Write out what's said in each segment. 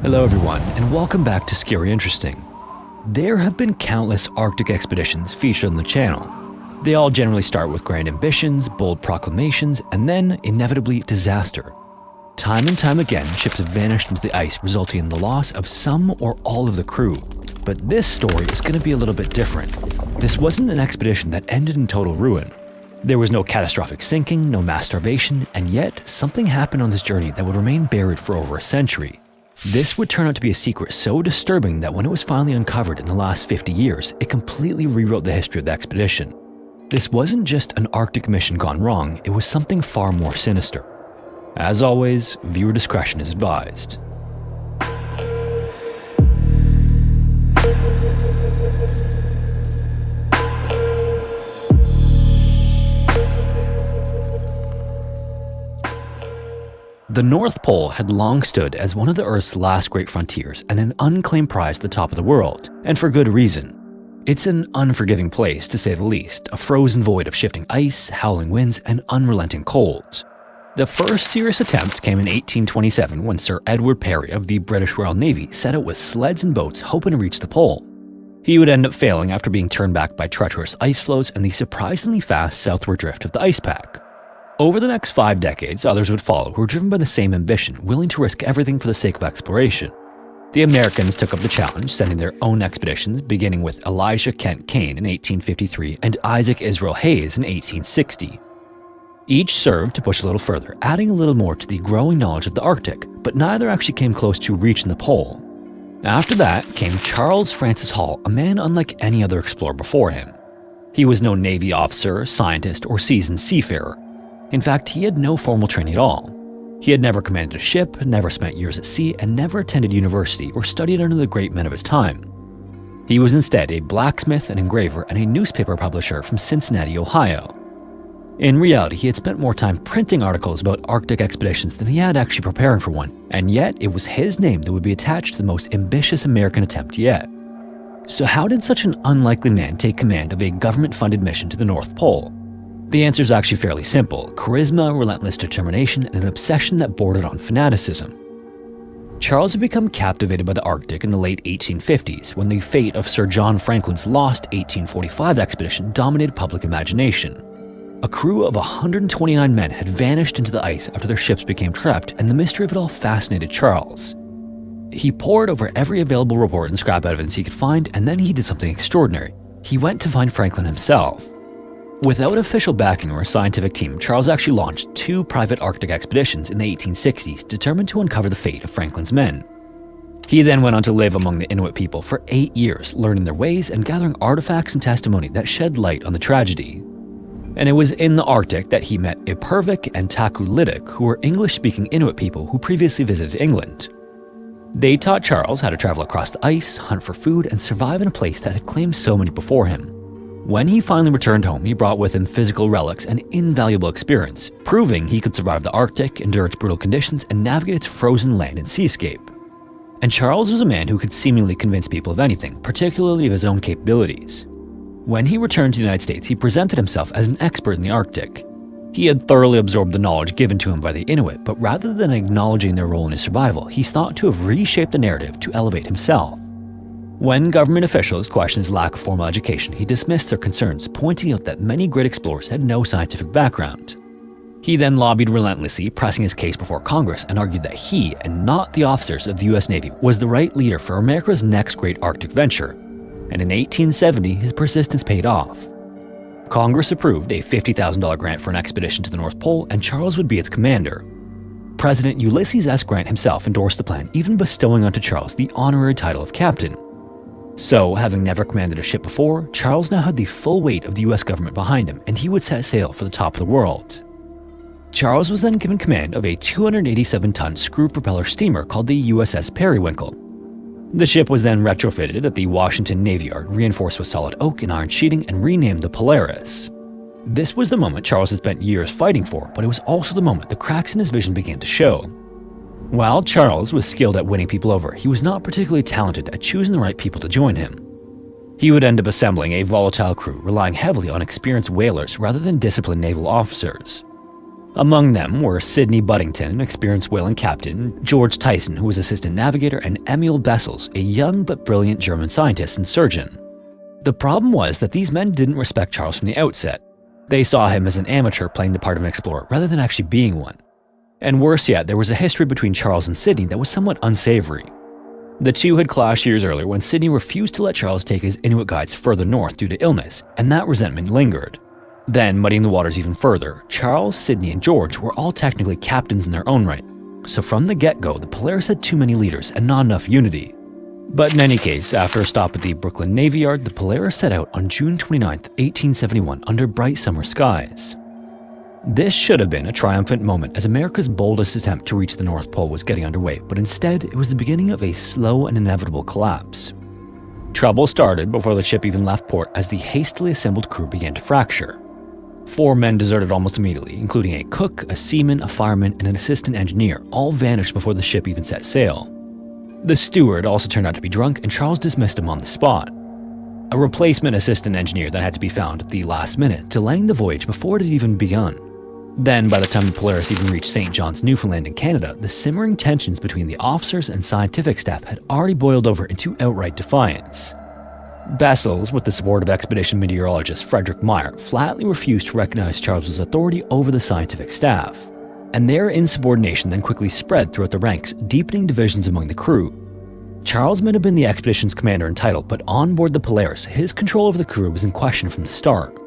Hello everyone, and welcome back to Scary Interesting. There have been countless Arctic expeditions featured on the channel. They all generally start with grand ambitions, bold proclamations, and then, inevitably, disaster. Time and time again, ships have vanished into the ice, resulting in the loss of some or all of the crew. But this story is going to be a little bit different. This wasn't an expedition that ended in total ruin. There was no catastrophic sinking, no mass starvation, and yet something happened on this journey that would remain buried for over a century. This would turn out to be a secret so disturbing that when it was finally uncovered in the last 50 years, it completely rewrote the history of the expedition. This wasn't just an Arctic mission gone wrong, it was something far more sinister. As always, viewer discretion is advised. The North Pole had long stood as one of the Earth's last great frontiers and an unclaimed prize at the top of the world, and for good reason. It's an unforgiving place, to say the least, a frozen void of shifting ice, howling winds, and unrelenting colds. The first serious attempt came in 1827 when Sir Edward Parry of the British Royal Navy set out with sleds and boats hoping to reach the pole. He would end up failing after being turned back by treacherous ice floes and the surprisingly fast southward drift of the ice pack. Over the next 5 decades, others would follow who were driven by the same ambition, willing to risk everything for the sake of exploration. The Americans took up the challenge, sending their own expeditions, beginning with Elijah Kent Kane in 1853 and Isaac Israel Hayes in 1860. Each served to push a little further, adding a little more to the growing knowledge of the Arctic, but neither actually came close to reaching the pole. After that came Charles Francis Hall, a man unlike any other explorer before him. He was no Navy officer, scientist, or seasoned seafarer. In fact, he had no formal training at all. He had never commanded a ship, never spent years at sea, and never attended university or studied under the great men of his time. He was instead a blacksmith, an engraver, and a newspaper publisher from Cincinnati, Ohio. In reality, he had spent more time printing articles about Arctic expeditions than he had actually preparing for one, and yet it was his name that would be attached to the most ambitious American attempt yet. So how did such an unlikely man take command of a government-funded mission to the North Pole? The answer is actually fairly simple: charisma, relentless determination, and an obsession that bordered on fanaticism. Charles had become captivated by the Arctic in the late 1850s, when the fate of Sir John Franklin's lost 1845 expedition dominated public imagination. A crew of 129 men had vanished into the ice after their ships became trapped, and the mystery of it all fascinated Charles. He pored over every available report and scrap evidence he could find, and then he did something extraordinary. He went to find Franklin himself. Without official backing or a scientific team, Charles actually launched 2 private Arctic expeditions in the 1860s, determined to uncover the fate of Franklin's men. He then went on to live among the Inuit people for 8 years, learning their ways and gathering artifacts and testimony that shed light on the tragedy. And it was in the Arctic that he met Ipurvik and Takulitik, who were English-speaking Inuit people who previously visited England. They taught Charles how to travel across the ice, hunt for food, and survive in a place that had claimed so much before him. When he finally returned home, he brought with him physical relics and invaluable experience, proving he could survive the Arctic, endure its brutal conditions, and navigate its frozen land and seascape. And Charles was a man who could seemingly convince people of anything, particularly of his own capabilities. When he returned to the United States, he presented himself as an expert in the Arctic. He had thoroughly absorbed the knowledge given to him by the Inuit, but rather than acknowledging their role in his survival, he's thought to have reshaped the narrative to elevate himself. When government officials questioned his lack of formal education, he dismissed their concerns, pointing out that many great explorers had no scientific background. He then lobbied relentlessly, pressing his case before Congress, and argued that he, and not the officers of the US Navy, was the right leader for America's next great Arctic venture. And in 1870, his persistence paid off. Congress approved a $50,000 grant for an expedition to the North Pole, and Charles would be its commander. President Ulysses S. Grant himself endorsed the plan, even bestowing onto Charles the honorary title of captain. So, having never commanded a ship before, Charles now had the full weight of the US government behind him, and he would set sail for the top of the world. Charles was then given command of a 287-ton screw propeller steamer called the USS Periwinkle. The ship was then retrofitted at the Washington Navy Yard, reinforced with solid oak and iron sheeting, and renamed the Polaris. This was the moment Charles had spent years fighting for, but it was also the moment the cracks in his vision began to show. While Charles was skilled at winning people over, he was not particularly talented at choosing the right people to join him. He would end up assembling a volatile crew, relying heavily on experienced whalers rather than disciplined naval officers. Among them were Sidney Buddington, an experienced whaling captain, George Tyson, who was assistant navigator, and Emil Bessels, a young but brilliant German scientist and surgeon. The problem was that these men didn't respect Charles from the outset. They saw him as an amateur playing the part of an explorer rather than actually being one. And worse yet, there was a history between Charles and Sidney that was somewhat unsavory. The two had clashed years earlier when Sidney refused to let Charles take his Inuit guides further north due to illness, and that resentment lingered. Then, muddying the waters even further, Charles, Sidney, and George were all technically captains in their own right. So from the get-go, the Polaris had too many leaders and not enough unity. But in any case, after a stop at the Brooklyn Navy Yard, the Polaris set out on June 29, 1871 under bright summer skies. This should have been a triumphant moment as America's boldest attempt to reach the North Pole was getting underway, but instead it was the beginning of a slow and inevitable collapse. Trouble started before the ship even left port as the hastily assembled crew began to fracture. 4 men deserted almost immediately, including a cook, a seaman, a fireman, and an assistant engineer, all vanished before the ship even set sail. The steward also turned out to be drunk, and Charles dismissed him on the spot. A replacement assistant engineer that had to be found at the last minute, delaying the voyage before it had even begun. Then, by the time the Polaris even reached St. John's, Newfoundland in Canada, the simmering tensions between the officers and scientific staff had already boiled over into outright defiance. Bessels, with the support of expedition meteorologist Frederick Meyer, flatly refused to recognize Charles's authority over the scientific staff. And their insubordination then quickly spread throughout the ranks, deepening divisions among the crew. Charles might have been the expedition's commander in title, but on board the Polaris, his control over the crew was in question from the start.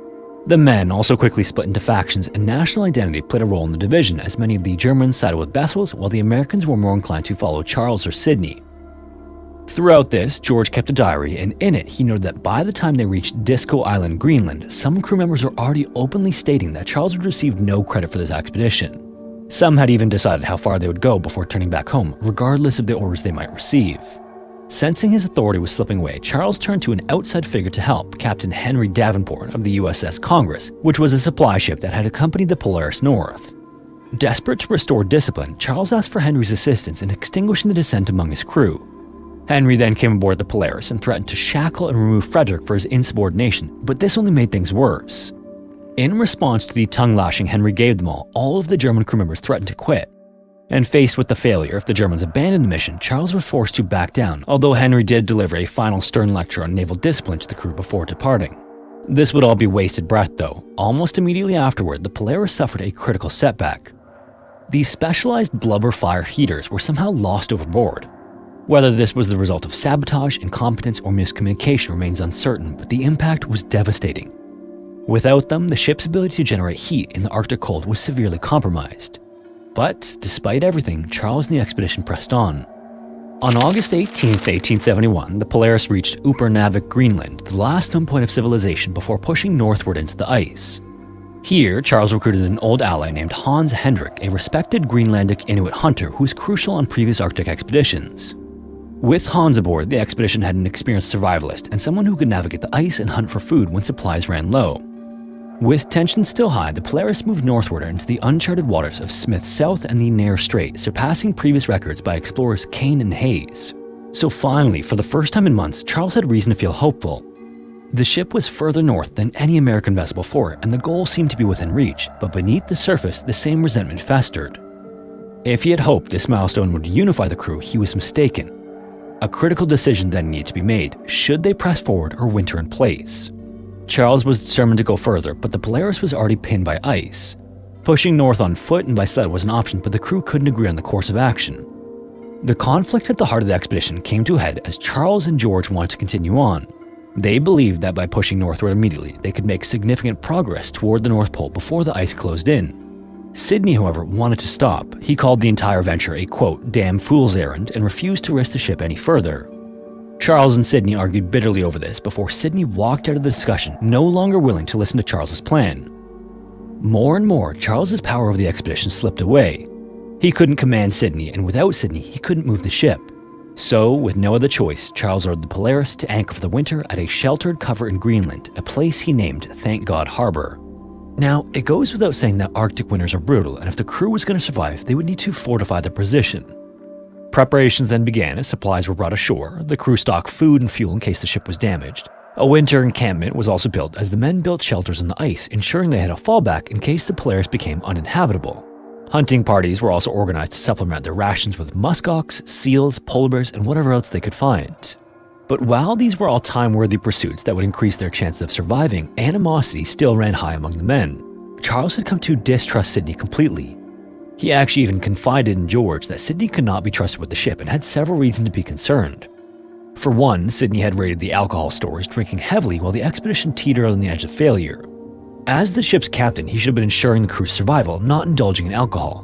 The men also quickly split into factions, and national identity played a role in the division, as many of the Germans sided with Bessels, while the Americans were more inclined to follow Charles or Sidney. Throughout this, George kept a diary, and in it he noted that by the time they reached Disco Island, Greenland, some crew members were already openly stating that Charles would receive no credit for this expedition. Some had even decided how far they would go before turning back home, regardless of the orders they might receive. Sensing his authority was slipping away, Charles turned to an outside figure to help, Captain Henry Davenport of the USS Congress, which was a supply ship that had accompanied the Polaris north. Desperate to restore discipline, Charles asked for Henry's assistance in extinguishing the dissent among his crew. Henry then came aboard the Polaris and threatened to shackle and remove Frederick for his insubordination, but this only made things worse. In response to the tongue-lashing Henry gave them all of the German crew members threatened to quit. And faced with the failure if the Germans abandoned the mission, Charles was forced to back down, although Henry did deliver a final stern lecture on naval discipline to the crew before departing. This would all be wasted breath though. Almost immediately afterward, the Polaris suffered a critical setback. These specialized blubber fire heaters were somehow lost overboard. Whether this was the result of sabotage, incompetence, or miscommunication remains uncertain, but the impact was devastating. Without them, the ship's ability to generate heat in the Arctic cold was severely compromised. But, despite everything, Charles and the expedition pressed on. On August 18, 1871, the Polaris reached Upernavik, Greenland, the last known point of civilization before pushing northward into the ice. Here, Charles recruited an old ally named Hans Hendrik, a respected Greenlandic Inuit hunter who was crucial on previous Arctic expeditions. With Hans aboard, the expedition had an experienced survivalist and someone who could navigate the ice and hunt for food when supplies ran low. With tensions still high, the Polaris moved northward into the uncharted waters of Smith South and the Nares Strait, surpassing previous records by explorers Kane and Hayes. So finally, for the first time in months, Charles had reason to feel hopeful. The ship was further north than any American vessel before, and the goal seemed to be within reach, but beneath the surface, the same resentment festered. If he had hoped this milestone would unify the crew, he was mistaken. A critical decision then needed to be made. Should they press forward or winter in place? Charles was determined to go further, but the Polaris was already pinned by ice. Pushing north on foot and by sled was an option, but the crew couldn't agree on the course of action. The conflict at the heart of the expedition came to a head as Charles and George wanted to continue on. They believed that by pushing northward immediately, they could make significant progress toward the North Pole before the ice closed in. Sidney, however, wanted to stop. He called the entire venture a, quote, damn fool's errand and refused to risk the ship any further. Charles and Sidney argued bitterly over this before Sidney walked out of the discussion, no longer willing to listen to Charles's plan. More and more, Charles's power over the expedition slipped away. He couldn't command Sidney, and without Sidney, he couldn't move the ship. So, with no other choice, Charles ordered the Polaris to anchor for the winter at a sheltered cover in Greenland, a place he named Thank God Harbor. Now, it goes without saying that Arctic winters are brutal, and if the crew was going to survive, they would need to fortify their position. Preparations then began as supplies were brought ashore, the crew stocked food and fuel in case the ship was damaged, A winter encampment was also built as the men built shelters on the ice, ensuring they had a fallback in case the Polaris became uninhabitable. Hunting parties were also organized to supplement their rations with muskox, seals, polar bears, and whatever else they could find. But while these were all time-worthy pursuits that would increase their chances of surviving, animosity still ran high among the men. Charles had come to distrust Sidney completely. He actually even confided in George that Sidney could not be trusted with the ship and had several reasons to be concerned. For one, Sidney had raided the alcohol stores, drinking heavily while the expedition teetered on the edge of failure. As the ship's captain, he should have been ensuring the crew's survival, not indulging in alcohol.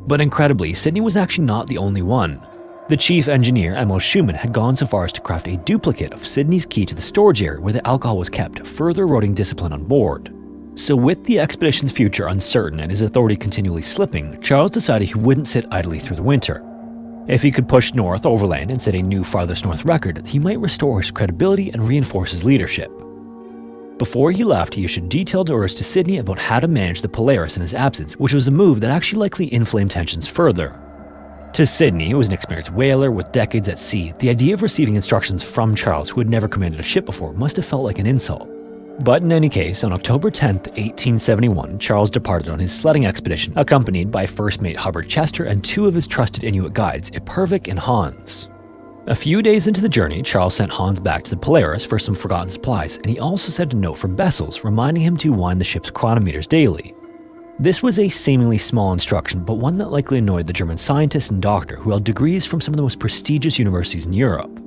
But incredibly, Sidney was actually not the only one. The chief engineer, Emil Schumann, had gone so far as to craft a duplicate of Sidney's key to the storage area where the alcohol was kept, further eroding discipline on board. So with the expedition's future uncertain and his authority continually slipping, Charles decided he wouldn't sit idly through the winter. If he could push north overland and set a new farthest north record, he might restore his credibility and reinforce his leadership. Before he left, he issued detailed orders to Sidney about how to manage the Polaris in his absence, which was a move that actually likely inflamed tensions further. To Sidney, who was an experienced whaler with decades at sea, the idea of receiving instructions from Charles, who had never commanded a ship before, must have felt like an insult. But in any case, on October 10, 1871, Charles departed on his sledding expedition, accompanied by First Mate Hubbard Chester and two of his trusted Inuit guides, Ipurvik and Hans. A few days into the journey, Charles sent Hans back to the Polaris for some forgotten supplies, and he also sent a note for Bessels reminding him to wind the ship's chronometers daily. This was a seemingly small instruction, but one that likely annoyed the German scientist and doctor who held degrees from some of the most prestigious universities in Europe.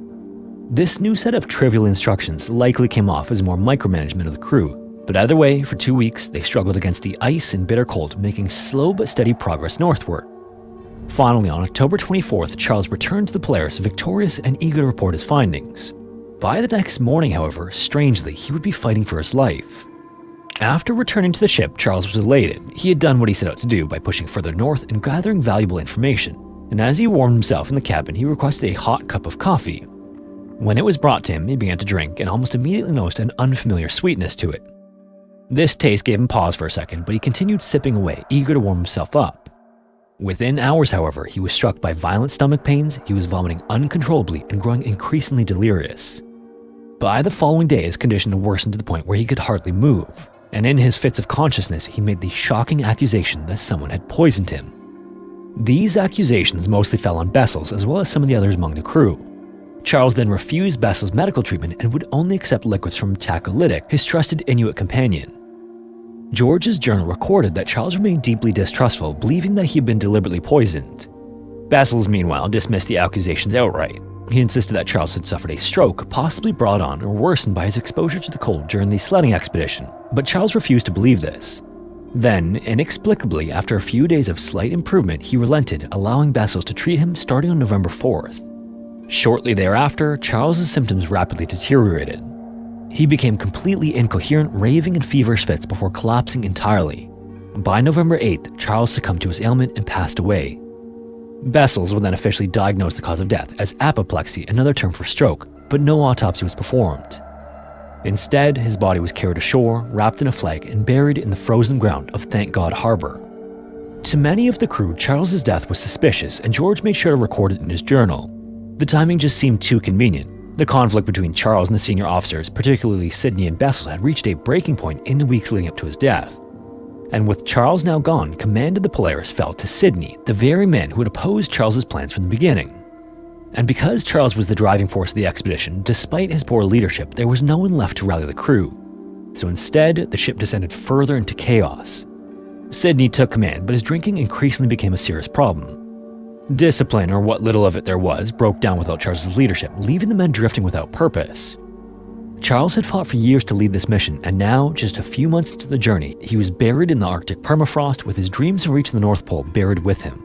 This new set of trivial instructions likely came off as more micromanagement of the crew, but either way, for 2 weeks, they struggled against the ice and bitter cold, making slow but steady progress northward. Finally, on October 24th, Charles returned to the Polaris victorious and eager to report his findings. By the next morning, however, strangely, he would be fighting for his life. After returning to the ship, Charles was elated. He had done what he set out to do by pushing further north and gathering valuable information, and as he warmed himself in the cabin, he requested a hot cup of coffee. When it was brought to him, he began to drink and almost immediately noticed an unfamiliar sweetness to it. This taste gave him pause for a second, but he continued sipping away, eager to warm himself up. Within hours, however, he was struck by violent stomach pains, he was vomiting uncontrollably and growing increasingly delirious. By the following day, his condition worsened to the point where he could hardly move, and in his fits of consciousness, he made the shocking accusation that someone had poisoned him. These accusations mostly fell on Bessels as well as some of the others among the crew. Charles then refused Bessels' medical treatment and would only accept liquids from Tacolytic, his trusted Inuit companion. George's journal recorded that Charles remained deeply distrustful, believing that he had been deliberately poisoned. Bessels, meanwhile, dismissed the accusations outright. He insisted that Charles had suffered a stroke, possibly brought on or worsened by his exposure to the cold during the sledding expedition, but Charles refused to believe this. Then, inexplicably, after a few days of slight improvement, he relented, allowing Bessels to treat him starting on November 4th. Shortly thereafter, Charles's symptoms rapidly deteriorated. He became completely incoherent, raving in feverish fits before collapsing entirely. By November 8th, Charles succumbed to his ailment and passed away. Bessels would then officially diagnose the cause of death as apoplexy, another term for stroke, but no autopsy was performed. Instead, his body was carried ashore, wrapped in a flag, and buried in the frozen ground of Thank God Harbor. To many of the crew, Charles's death was suspicious, and George made sure to record it in his journal. The timing just seemed too convenient. The conflict between Charles and the senior officers, particularly Sidney and Bessels, had reached a breaking point in the weeks leading up to his death. And with Charles now gone, command of the Polaris fell to Sidney, the very man who had opposed Charles's plans from the beginning. And because Charles was the driving force of the expedition, despite his poor leadership, there was no one left to rally the crew. So instead, the ship descended further into chaos. Sidney took command, but his drinking increasingly became a serious problem. Discipline, or what little of it there was, broke down without Charles's leadership, leaving the men drifting without purpose. Charles had fought for years to lead this mission, and now, just a few months into the journey, he was buried in the Arctic permafrost with his dreams of reaching the North Pole buried with him.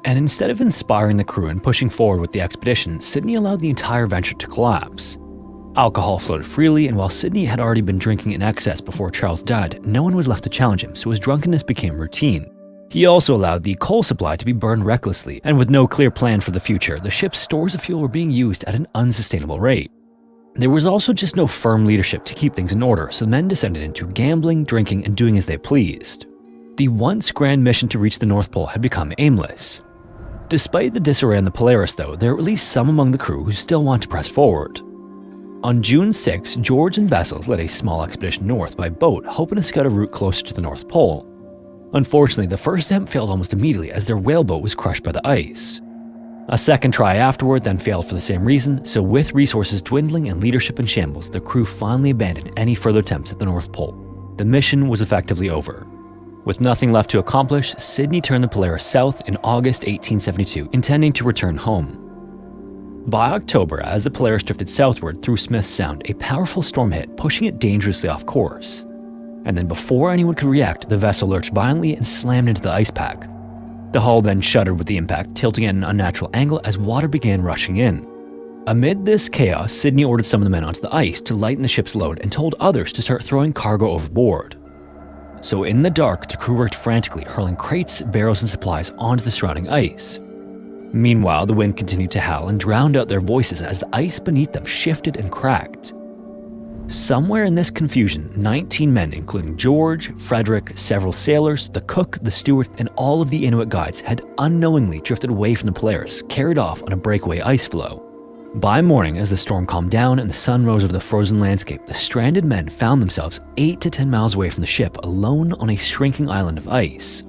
And instead of inspiring the crew and pushing forward with the expedition, Sidney allowed the entire venture to collapse. Alcohol flowed freely, and while Sidney had already been drinking in excess before Charles died, no one was left to challenge him, so his drunkenness became routine. He also allowed the coal supply to be burned recklessly, and with no clear plan for the future, the ship's stores of fuel were being used at an unsustainable rate. There was also just no firm leadership to keep things in order, so men descended into gambling, drinking, and doing as they pleased. The once grand mission to reach the North Pole had become aimless. Despite the disarray on the Polaris, though, there were at least some among the crew who still wanted to press forward. On June 6, George and Bessels led a small expedition north by boat, hoping to scout a route closer to the North Pole. Unfortunately, the first attempt failed almost immediately as their whaleboat was crushed by the ice. A second try afterward then failed for the same reason, so with resources dwindling and leadership in shambles, the crew finally abandoned any further attempts at the North Pole. The mission was effectively over. With nothing left to accomplish, Sydney turned the Polaris south in August 1872, intending to return home. By October, as the Polaris drifted southward through Smith Sound, a powerful storm hit, pushing it dangerously off course. And then before anyone could react, the vessel lurched violently and slammed into the ice pack. The hull then shuddered with the impact, tilting at an unnatural angle as water began rushing in. Amid this chaos, Sydney ordered some of the men onto the ice to lighten the ship's load and told others to start throwing cargo overboard. So in the dark, the crew worked frantically, hurling crates, barrels, and supplies onto the surrounding ice. Meanwhile, the wind continued to howl and drowned out their voices as the ice beneath them shifted and cracked. Somewhere in this confusion, 19 men, including George, Frederick, several sailors, the cook, the steward, and all of the Inuit guides, had unknowingly drifted away from the Polaris, carried off on a breakaway ice floe. By morning, as the storm calmed down and the sun rose over the frozen landscape, the stranded men found themselves 8 to 10 miles away from the ship, alone on a shrinking island of ice.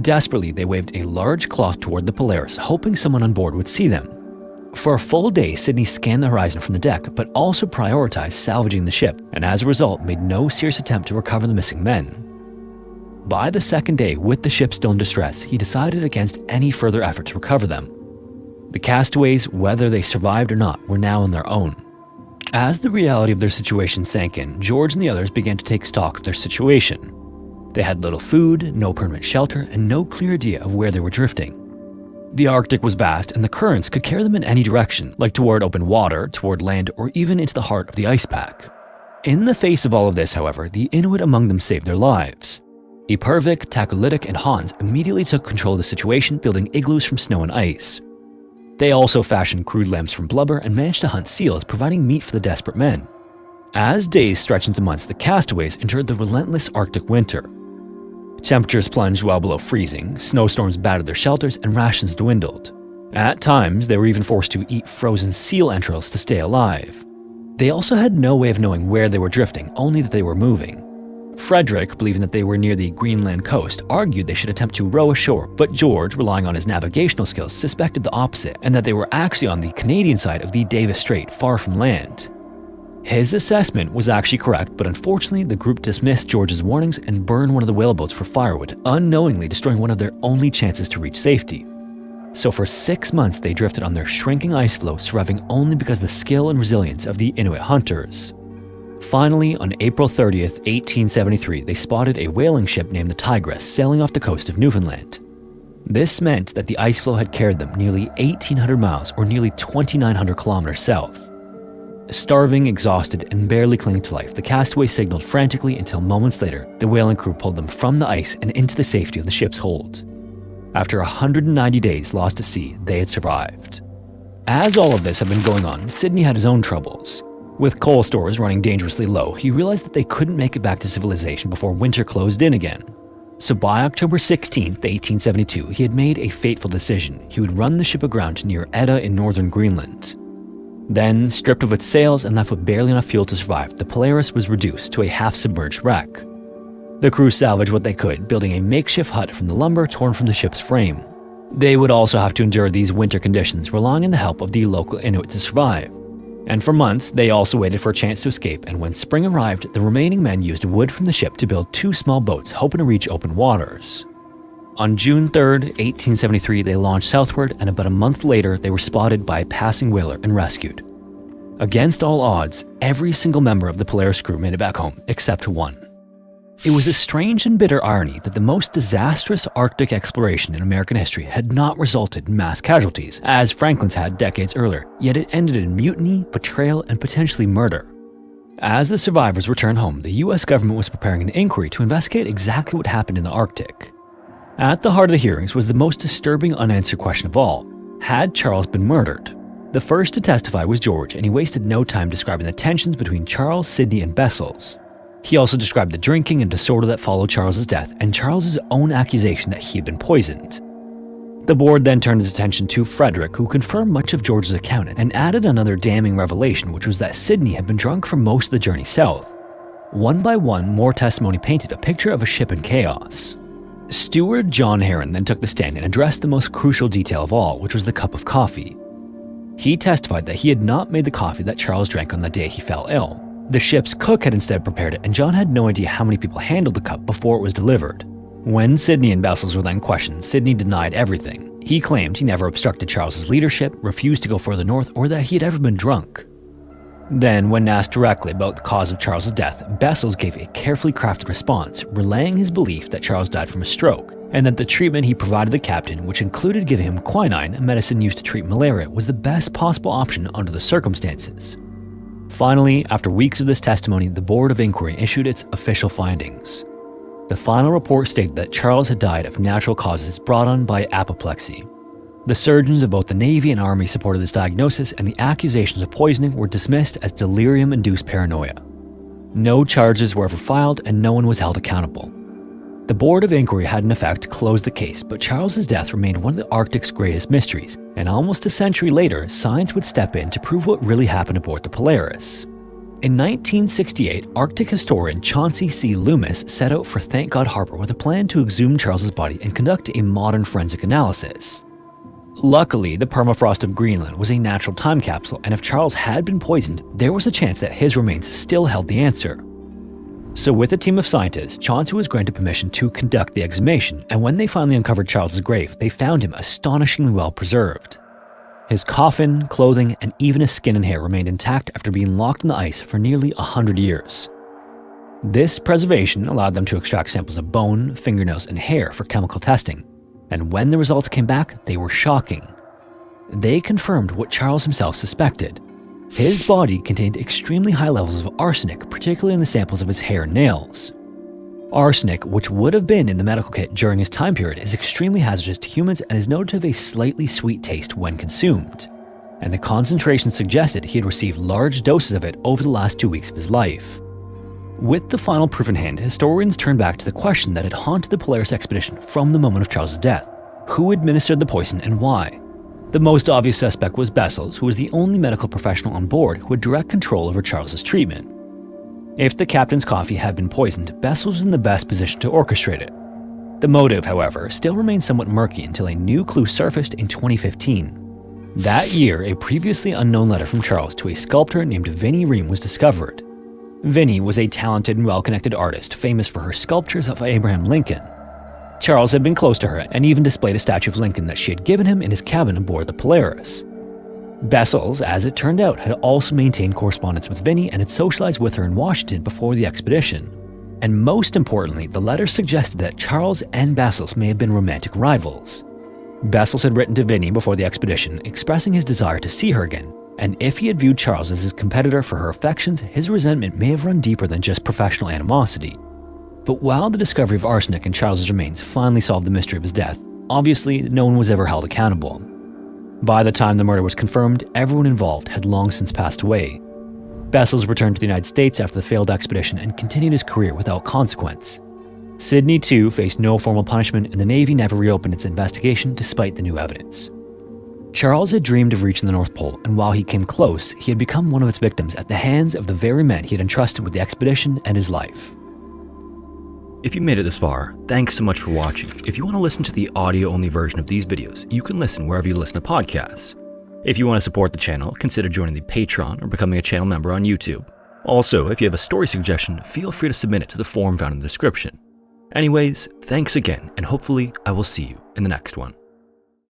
Desperately, they waved a large cloth toward the Polaris, hoping someone on board would see them. For a full day, Sydney scanned the horizon from the deck, but also prioritized salvaging the ship, and as a result, made no serious attempt to recover the missing men. By the second day, with the ship still in distress, he decided against any further effort to recover them. The castaways, whether they survived or not, were now on their own. As the reality of their situation sank in, George and the others began to take stock of their situation. They had little food, no permanent shelter, and no clear idea of where they were drifting. The Arctic was vast, and the currents could carry them in any direction, like toward open water, toward land, or even into the heart of the ice pack. In the face of all of this, however, the Inuit among them saved their lives. Ipervik, Takulitik, and Hans immediately took control of the situation, building igloos from snow and ice. They also fashioned crude lamps from blubber and managed to hunt seals, providing meat for the desperate men. As days stretched into months, the castaways endured the relentless Arctic winter. Temperatures plunged well below freezing, snowstorms battered their shelters, and rations dwindled. At times, they were even forced to eat frozen seal entrails to stay alive. They also had no way of knowing where they were drifting, only that they were moving. Frederick, believing that they were near the Greenland coast, argued they should attempt to row ashore, but George, relying on his navigational skills, suspected the opposite, and that they were actually on the Canadian side of the Davis Strait, far from land. His assessment was actually correct, but unfortunately, the group dismissed George's warnings and burned one of the whaleboats for firewood, unknowingly destroying one of their only chances to reach safety. So for 6 months, they drifted on their shrinking ice floe, surviving only because of the skill and resilience of the Inuit hunters. Finally, on April 30th, 1873, they spotted a whaling ship named the Tigress sailing off the coast of Newfoundland. This meant that the ice floe had carried them nearly 1,800 miles, or nearly 2,900 kilometers south. Starving, exhausted, and barely clinging to life, the castaways signaled frantically until moments later, the whaling crew pulled them from the ice and into the safety of the ship's hold. After 190 days lost at sea, they had survived. As all of this had been going on, Sydney had his own troubles. With coal stores running dangerously low, he realized that they couldn't make it back to civilization before winter closed in again. So by October 16, 1872, he had made a fateful decision. He would run the ship aground near Edda in northern Greenland. Then, stripped of its sails and left with barely enough fuel to survive, the Polaris was reduced to a half-submerged wreck. The crew salvaged what they could, building a makeshift hut from the lumber torn from the ship's frame. They would also have to endure these winter conditions, relying on the help of the local Inuit to survive. And for months, they also waited for a chance to escape, and when spring arrived, the remaining men used wood from the ship to build 2 small boats, hoping to reach open waters. On June 3rd, 1873, they launched southward, and about a month later, they were spotted by a passing whaler and rescued. Against all odds, every single member of the Polaris crew made it back home, except one. It was a strange and bitter irony that the most disastrous Arctic exploration in American history had not resulted in mass casualties, as Franklin's had decades earlier, yet it ended in mutiny, betrayal, and potentially murder. As the survivors returned home, the US government was preparing an inquiry to investigate exactly what happened in the Arctic. At the heart of the hearings was the most disturbing unanswered question of all: had Charles been murdered? The first to testify was George, and he wasted no time describing the tensions between Charles, Sydney, and Bessels. He also described the drinking and disorder that followed Charles's death, and Charles's own accusation that he had been poisoned. The board then turned its attention to Frederick, who confirmed much of George's account and added another damning revelation, which was that Sidney had been drunk for most of the journey south. One by one, more testimony painted a picture of a ship in chaos. Steward John Heron then took the stand and addressed the most crucial detail of all, which was the cup of coffee. He testified that he had not made the coffee that Charles drank on the day he fell ill. The ship's cook had instead prepared it, and John had no idea how many people handled the cup before it was delivered. When Sidney and Bessels were then questioned, Sidney denied everything. He claimed he never obstructed Charles's leadership, refused to go further north, or that he had ever been drunk. Then, when asked directly about the cause of Charles's death, Bessels gave a carefully crafted response, relaying his belief that Charles died from a stroke, and that the treatment he provided the captain, which included giving him quinine, a medicine used to treat malaria, was the best possible option under the circumstances. Finally, after weeks of this testimony, the Board of Inquiry issued its official findings. The final report stated that Charles had died of natural causes brought on by apoplexy. The surgeons of both the Navy and Army supported this diagnosis, and the accusations of poisoning were dismissed as delirium-induced paranoia. No charges were ever filed, and no one was held accountable. The Board of Inquiry had in effect closed the case, but Charles's death remained one of the Arctic's greatest mysteries, and almost a century later, science would step in to prove what really happened aboard the Polaris. In 1968, Arctic historian Chauncey C. Loomis set out for Thank God Harbor with a plan to exhume Charles's body and conduct a modern forensic analysis. Luckily, the permafrost of Greenland was a natural time capsule, and if Charles had been poisoned, there was a chance that his remains still held the answer. So with a team of scientists, Chauncey was granted permission to conduct the exhumation, and when they finally uncovered Charles's grave, they found him astonishingly well preserved. His coffin, clothing, and even his skin and hair remained intact after being locked in the ice for nearly 100 years. This preservation allowed them to extract samples of bone, fingernails, and hair for chemical testing, and when the results came back, they were shocking. They confirmed what Charles himself suspected. His body contained extremely high levels of arsenic, particularly in the samples of his hair and nails. Arsenic, which would have been in the medical kit during his time period, is extremely hazardous to humans and is noted to have a slightly sweet taste when consumed. And the concentration suggested he had received large doses of it over the last 2 weeks of his life. With the final proof in hand, historians turn back to the question that had haunted the Polaris expedition from the moment of Charles's death. Who administered the poison and why? The most obvious suspect was Bessels, who was the only medical professional on board who had direct control over Charles's treatment. If the captain's coffee had been poisoned, Bessels was in the best position to orchestrate it. The motive, however, still remained somewhat murky until a new clue surfaced in 2015. That year, a previously unknown letter from Charles to a sculptor named Vinnie Ream was discovered. Vinnie was a talented and well-connected artist, famous for her sculptures of Abraham Lincoln. Charles had been close to her and even displayed a statue of Lincoln that she had given him in his cabin aboard the Polaris. Bessels, as it turned out, had also maintained correspondence with Vinnie and had socialized with her in Washington before the expedition. And most importantly, the letter suggested that Charles and Bessels may have been romantic rivals. Bessels had written to Vinnie before the expedition, expressing his desire to see her again, and if he had viewed Charles as his competitor for her affections, his resentment may have run deeper than just professional animosity. But while the discovery of arsenic in Charles's remains finally solved the mystery of his death, obviously no one was ever held accountable. By the time the murder was confirmed, everyone involved had long since passed away. Bessels returned to the United States after the failed expedition and continued his career without consequence. Sidney, too, faced no formal punishment, and the Navy never reopened its investigation despite the new evidence. Charles had dreamed of reaching the North Pole, and while he came close, he had become one of its victims at the hands of the very men he had entrusted with the expedition and his life. If you made it this far, thanks so much for watching. If you want to listen to the audio-only version of these videos, you can listen wherever you listen to podcasts. If you want to support the channel, consider joining the Patreon or becoming a channel member on YouTube. Also, if you have a story suggestion, feel free to submit it to the form found in the description. Anyways, thanks again, and hopefully I will see you in the next one.